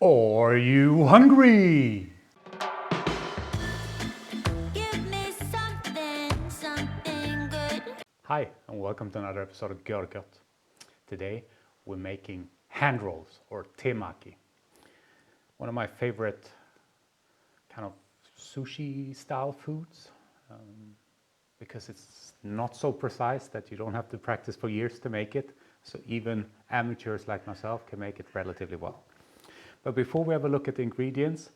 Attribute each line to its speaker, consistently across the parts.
Speaker 1: Are you hungry?
Speaker 2: Give me something good.
Speaker 1: Hi, and welcome to another episode of Görgött. Today we're making Handrolls or Temaki. One of my favorite kind of sushi style foods because it's not so precise that you don't have to practice for years to make it. So even amateurs like myself can make it relatively well. But before we have a look at the ingredients,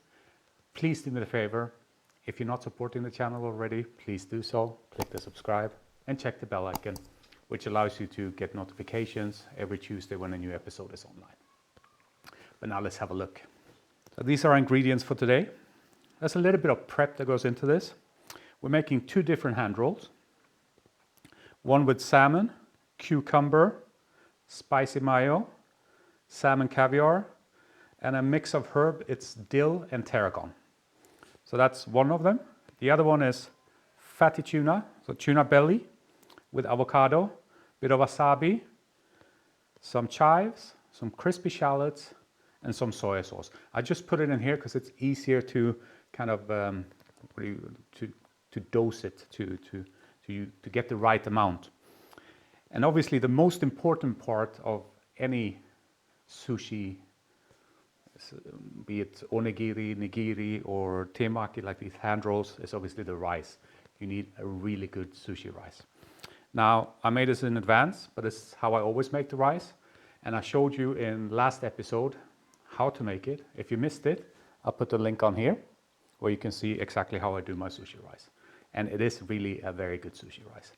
Speaker 1: please do me a favor. If you're not supporting the channel already, please do so. Click the subscribe and check the bell icon, which allows you to get notifications every Tuesday when a new episode is online. But now let's have a look. So these are our ingredients for today. There's a little bit of prep that goes into this. We're making two different hand rolls. One with salmon, cucumber, spicy mayo, salmon caviar, and a mix of herb. It's dill and tarragon. So that's one of them. The other one is fatty tuna, so tuna belly with avocado, bit of wasabi, some chives, some crispy shallots, and some soy sauce. I just put it in here because it's easier to kind of to dose it to get the right amount. And obviously, the most important part of any sushi, be it onigiri, nigiri, or temaki, like these hand rolls, is obviously the rice. You need a really good sushi rice. Now, I made this in advance, but this is how I always make the rice. And I showed you in last episode how to make it. If you missed it, I'll put the link on here where you can see exactly how I do my sushi rice. And it is really a very good sushi rice.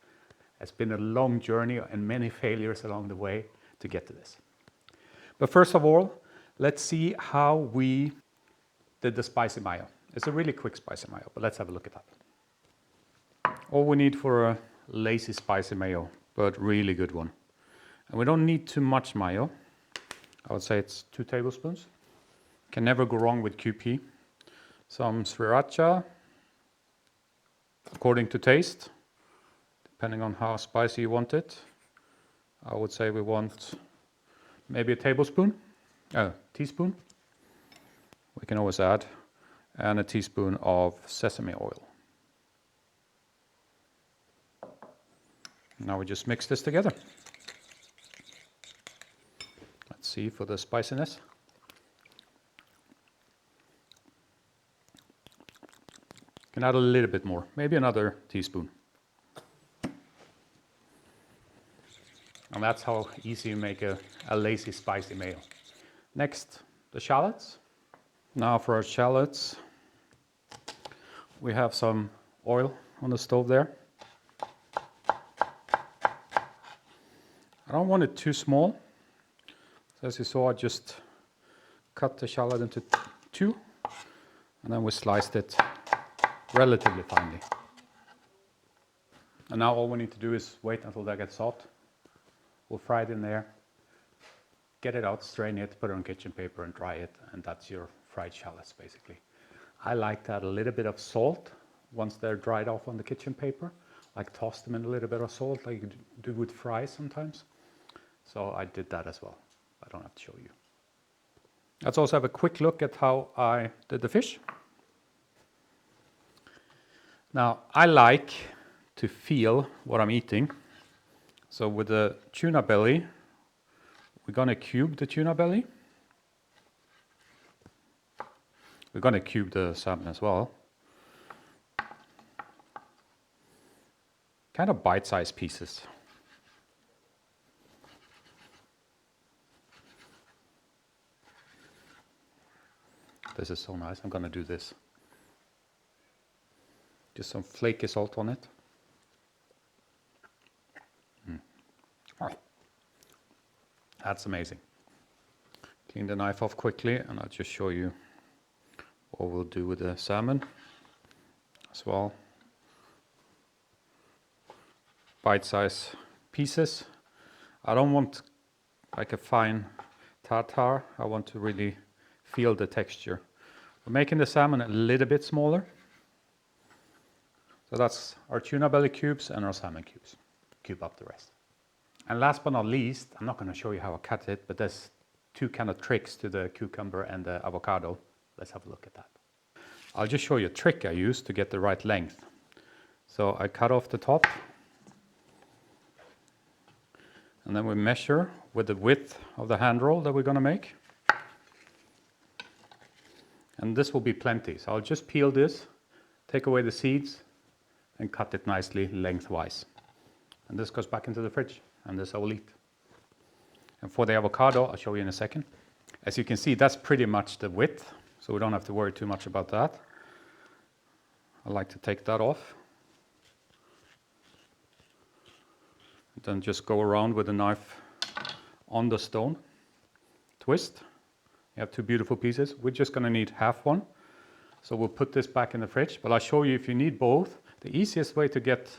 Speaker 1: It's been a long journey and many failures along the way to get to this. But first of all, let's see how we did the spicy mayo. It's a really quick spicy mayo, but let's have a look at that. All we need for a lazy spicy mayo, but really good one. And we don't need too much mayo. I would say it's 2 tablespoons. Can never go wrong with QP. Some Sriracha, according to taste, depending on how spicy you want it. I would say we want maybe a teaspoon. We can always add, and a teaspoon of sesame oil. Now we just mix this together. Let's see for the spiciness. Can add a little bit more, maybe another teaspoon. And that's how easy you make a lazy spicy mayo. Next, the shallots. Now for our shallots, we have some oil on the stove there. I don't want it too small. So as you saw, I just cut the shallot into 2, and then we sliced it relatively finely. And now all we need to do is wait until that gets hot. We'll fry it in there, get it out, strain it, put it on kitchen paper and dry it, and that's your fried shallots basically. I like to add a little bit of salt once they're dried off on the kitchen paper, like toss them in a little bit of salt like you do with fries sometimes. So I did that as well. I don't have to show you. Let's also have a quick look at how I did the fish. Now, I like to feel what I'm eating. So with the tuna belly, we're going to cube the tuna belly. We're going to cube the salmon as well. Kind of bite-sized pieces. This is so nice. I'm going to do this. Just some flaky salt on it. Oh, that's amazing. Clean the knife off quickly, and I'll just show you what we'll do with the salmon as well. Bite-sized pieces. I don't want like a fine tartar. I want to really feel the texture. We're making the salmon a little bit smaller. So that's our tuna belly cubes and our salmon cubes. Cube up the rest. And last but not least, I'm not going to show you how I cut it, but there's two kind of tricks to the cucumber and the avocado. Let's have a look at that. I'll just show you a trick I use to get the right length. So I cut off the top, and then we measure with the width of the hand roll that we're going to make. And this will be plenty. So I'll just peel this, take away the seeds, and cut it nicely lengthwise. And this goes back into the fridge, and this I will eat. And for the avocado, I'll show you in a second. As you can see, that's pretty much the width, so we don't have to worry too much about that. I like to take that off. And then just go around with the knife on the stone. Twist. You have two beautiful pieces. We're just going to need half one. So we'll put this back in the fridge, but I'll show you if you need both. The easiest way to get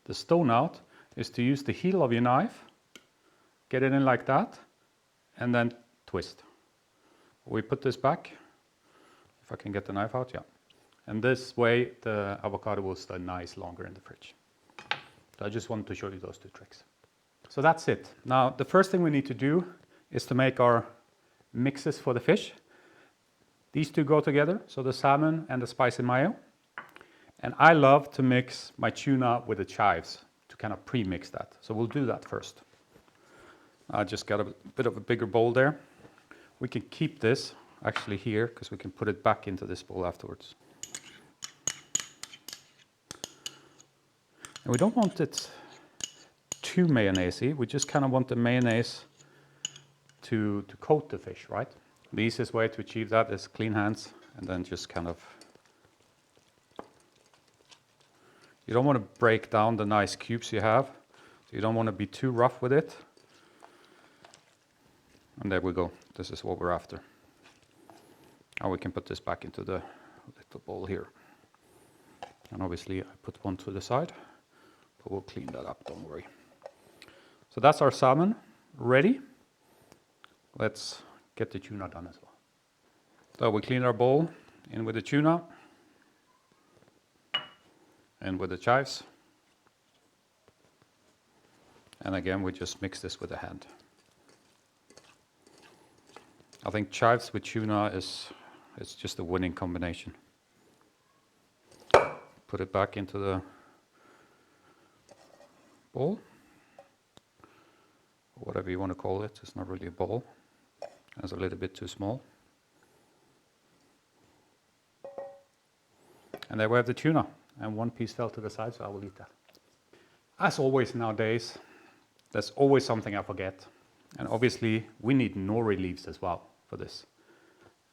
Speaker 1: the stone out is to use the heel of your knife, get it in like that, and then twist. We put this back, if I can get the knife out, yeah. And this way the avocado will stay nice longer in the fridge. So I just wanted to show you those two tricks. So that's it. Now the first thing we need to do is to make our mixes for the fish. These two go together, so the salmon and the spicy mayo. And I love to mix my tuna with the chives to kind of pre-mix that. So we'll do that first. I just got a bit of a bigger bowl there. We can keep this actually here because we can put it back into this bowl afterwards. And we don't want it too mayonnaise-y. We just kind of want the mayonnaise to coat the fish, right? The easiest way to achieve that is clean hands and then just kind of... You don't want to break down the nice cubes you have. So you don't want to be too rough with it. And there we go. This is what we're after. Now we can put this back into the little bowl here. And obviously I put one to the side, but we'll clean that up, don't worry. So that's our salmon ready. Let's get the tuna done as well. So we clean our bowl in with the tuna and with the chives. And again, we just mix this with the hand. I think chives with tuna it's just a winning combination. Put it back into the bowl, or whatever you want to call it. It's not really a bowl. It's a little bit too small. And there we have the tuna. And one piece fell to the side, so I will eat that. As always nowadays, there's always something I forget. And obviously, we need nori leaves as well for this.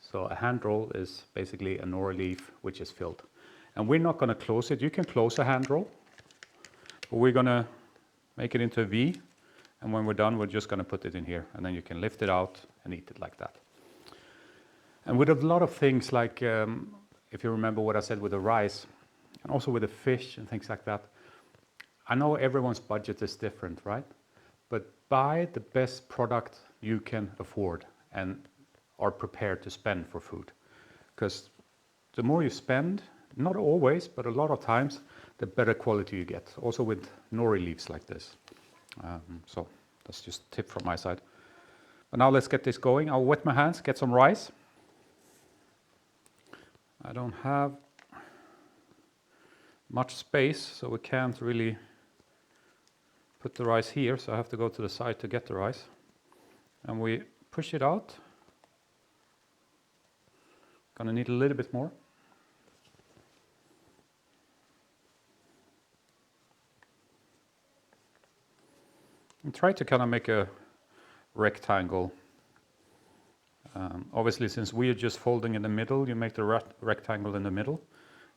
Speaker 1: So a hand roll is basically a nori leaf which is filled. And we're not going to close it. You can close a hand roll, but we're going to make it into a V. And when we're done, we're just going to put it in here. And then you can lift it out and eat it like that. And with a lot of things like, if you remember what I said with the rice, and also with the fish and things like that, I know everyone's budget is different, right? But buy the best product you can afford and are prepared to spend for food. Because the more you spend, not always, but a lot of times, the better quality you get. Also with nori leaves like this. So that's just a tip from my side. But now let's get this going. I'll wet my hands, get some rice. I don't have much space, so we can't really put the rice here, so I have to go to the side to get the rice. And we push it out. Gonna need a little bit more. And try to kind of make a rectangle. Obviously, since we are just folding in the middle, you make the rectangle in the middle.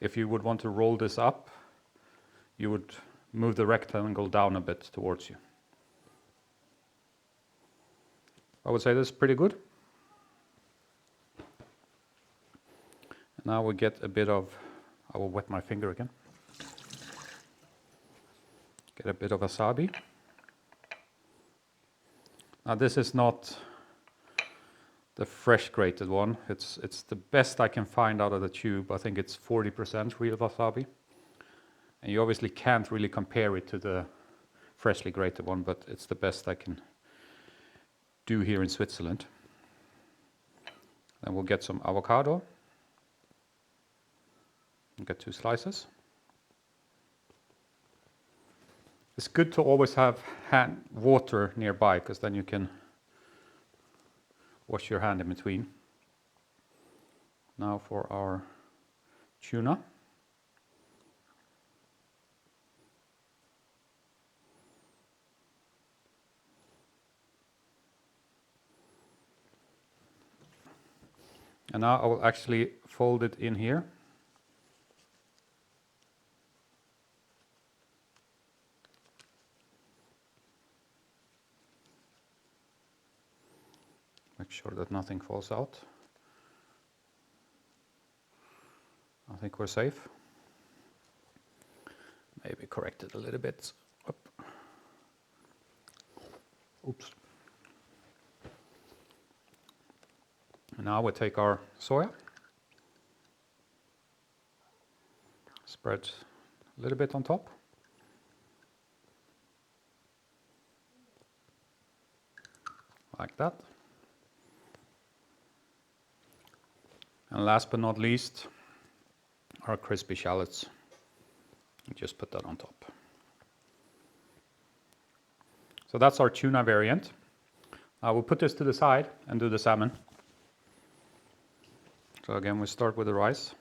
Speaker 1: If you would want to roll this up, you would move the rectangle down a bit towards you. I would say this is pretty good. And now we get a bit of, I will wet my finger again. Get a bit of wasabi. Now this is not the fresh grated one. It's the best I can find out of the tube. I think it's 40% real wasabi. And you obviously can't really compare it to the freshly grated one, but it's the best I can do here in Switzerland. Then we'll get some avocado. Get 2 slices. It's good to always have water nearby, because then you can wash your hand in between. Now for our tuna. And now I will actually fold it in here. Make sure that nothing falls out. I think we're safe. Maybe correct it a little bit. Up. Oops. And now we take our soya. Spread a little bit on top. Like that. And last but not least, our crispy shallots. Just put that on top. So that's our tuna variant. We'll put this to the side and do the salmon. So again, we start with the rice.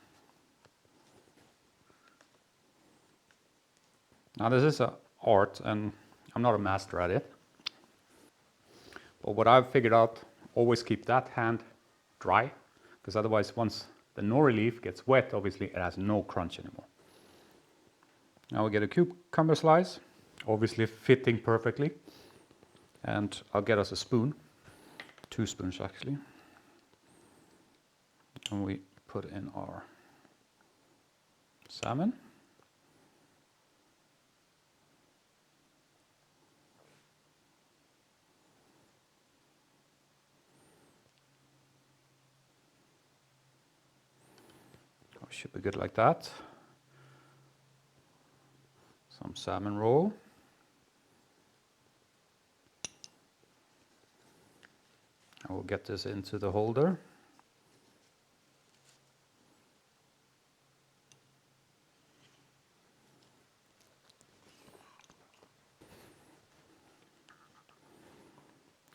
Speaker 1: Now this is an art, and I'm not a master at it. But what I've figured out, always keep that hand dry, because otherwise once the nori leaf gets wet, obviously it has no crunch anymore. Now we get a cucumber slice, obviously fitting perfectly. And I'll get us a spoon, 2 spoons actually. And we put in our salmon. Should be good like that. Some salmon roll. I will get this into the holder.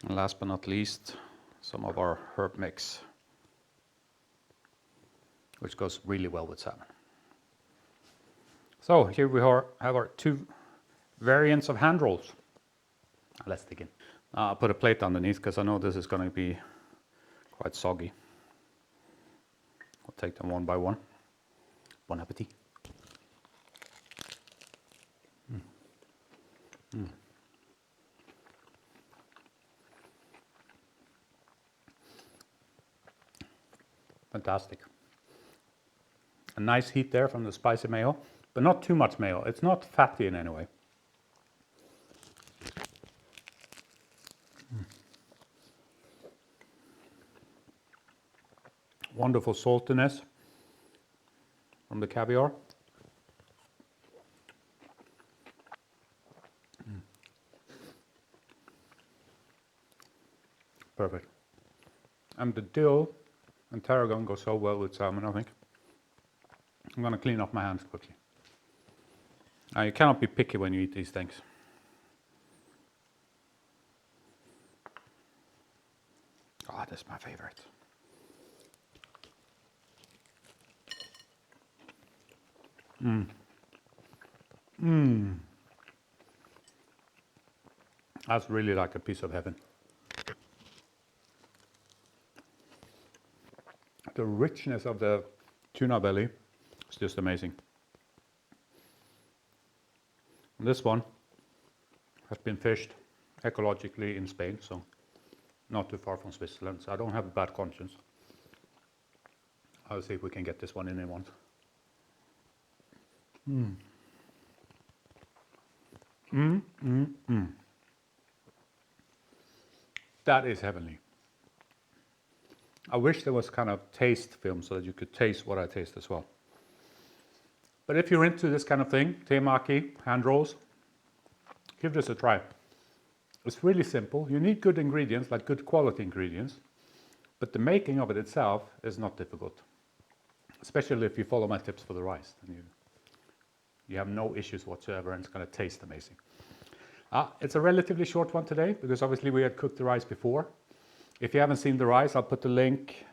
Speaker 1: And last but not least, some of our herb mix, which goes really well with salmon. So here we have our 2 variants of hand rolls. Let's dig in. I'll put a plate underneath, because I know this is going to be quite soggy. I'll take them one by one. Bon appetit. Fantastic. A nice heat there from the spicy mayo, but not too much mayo. It's not fatty in any way. Wonderful saltiness from the caviar. Perfect. And the dill and tarragon go so well with salmon, I think. I'm going to clean off my hands quickly. You cannot be picky when you eat these things. Oh, that's my favorite. That's really like a piece of heaven. The richness of the tuna belly is just amazing. And this one has been fished ecologically in Spain, so not too far from Switzerland, so I don't have a bad conscience. I'll see if we can get this one in once. That is heavenly. I wish there was kind of taste film so that you could taste what I taste as well. But if you're into this kind of thing, temaki, hand rolls, give this a try. It's really simple. You need good ingredients, like good quality ingredients. But the making of it itself is not difficult, especially if you follow my tips for the rice. Then you have no issues whatsoever, and it's going to taste amazing. It's a relatively short one today because obviously we had cooked the rice before. If you haven't seen the rice, I'll put the link.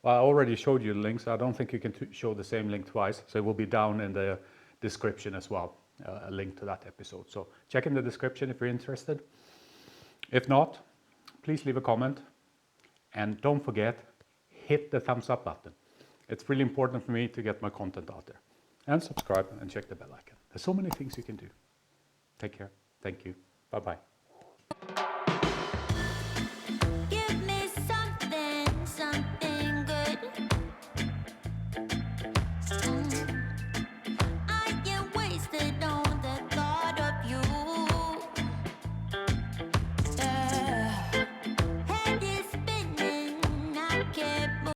Speaker 1: Well, I already showed you the link, so I don't think you can show the same link twice. So it will be down in the description as well, a link to that episode. So check in the description if you're interested. If not, please leave a comment. And don't forget, hit the thumbs up button. It's really important for me to get my content out there. And subscribe and check the bell icon. There's so many things you can do. Take care. Thank you. Bye-bye.